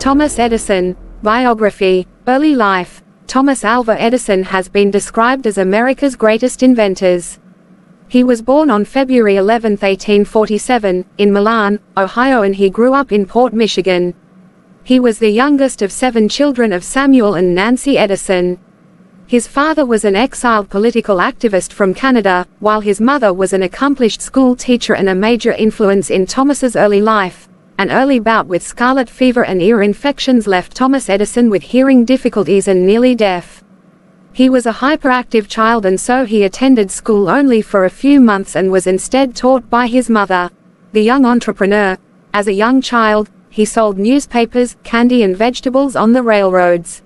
Thomas Edison. Biography. Early life. Thomas Alva Edison has been described as America's greatest inventors. He was born on February 11, 1847, in Milan, Ohio, and he grew up in Port, Michigan. He was the youngest of 7 children of Samuel and Nancy Edison. His father was an exiled political activist from Canada, while his mother was an accomplished school teacher and a major influence in Thomas's early life. An early bout with scarlet fever and ear infections left Thomas Edison with hearing difficulties and nearly deaf. He was a hyperactive child, and so he attended school only for a few months and was instead taught by his mother. The young entrepreneur. As a young child, he sold newspapers, candy and vegetables on the railroads.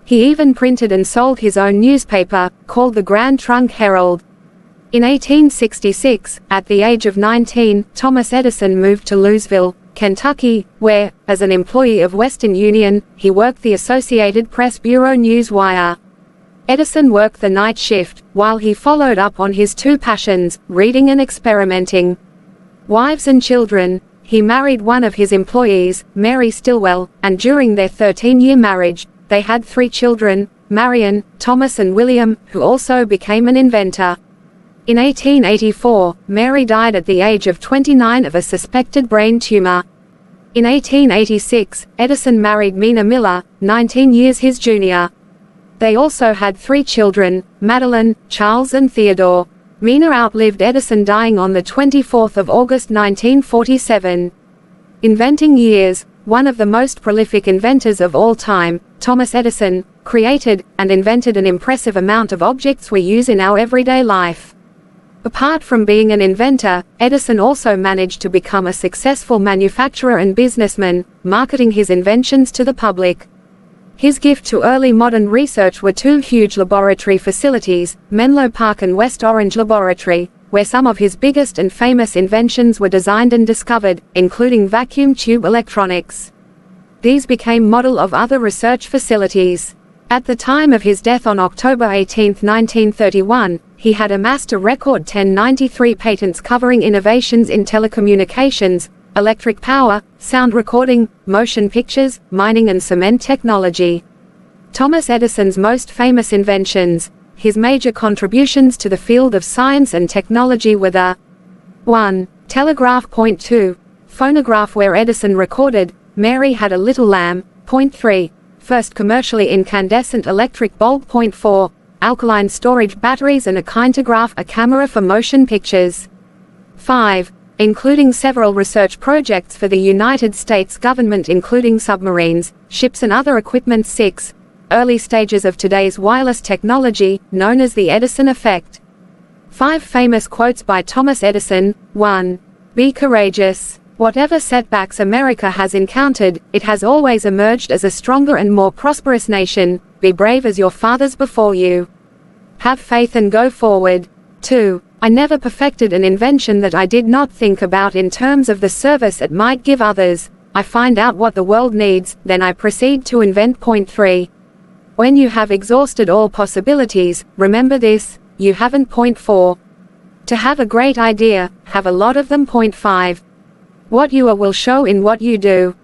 He even printed and sold his own newspaper, called the Grand Trunk Herald. In 1866, at the age of 19, Thomas Edison moved to Louisville, Kentucky, where, as an employee of Western Union, he worked the Associated Press Bureau News Wire. Edison worked the night shift, while he followed up on his 2 passions, reading and experimenting. Wives and children. He married one of his employees, Mary Stilwell, and during their 13-year marriage, they had 3 children, Marion, Thomas and William, who also became an inventor. In 1884, Mary died at the age of 29 of a suspected brain tumor. In 1886, Edison married Mina Miller, 19 years his junior. They also had 3 children, Madeline, Charles and Theodore. Mina outlived Edison, dying on the 24th of August 1947. Inventing years. One of the most prolific inventors of all time, Thomas Edison, created and invented an impressive amount of objects we use in our everyday life. Apart from being an inventor, Edison also managed to become a successful manufacturer and businessman, marketing his inventions to the public. His gift to early modern research were 2 huge laboratory facilities, Menlo Park and West Orange Laboratory, where some of his biggest and famous inventions were designed and discovered, including vacuum tube electronics. These became model of other research facilities. At the time of his death on October 18, 1931, he had amassed a record 1093 patents covering innovations in telecommunications, electric power, sound recording, motion pictures, mining and cement technology. Thomas Edison's most famous inventions. His major contributions to the field of science and technology were the 1. Telegraph. 2. Phonograph, where Edison recorded, "Mary had a little lamb." 3. First commercially incandescent electric bulb. 4. Alkaline storage batteries and a kinetograph, a camera for motion pictures. 5. Including several research projects for the United States government, including submarines, ships and other equipment. 6. Early stages of today's wireless technology, known as the Edison effect. 5 famous quotes by Thomas Edison. 1. Be courageous. Whatever setbacks America has encountered, it has always emerged as a stronger and more prosperous nation. Be brave as your fathers before you. Have faith and go forward. 2. I never perfected an invention that I did not think about in terms of the service it might give others. I find out what the world needs, then I proceed to invent. 3. When you have exhausted all possibilities, remember this, you haven't. 4. To have a great idea, have a lot of them. 5. What you are will show in what you do.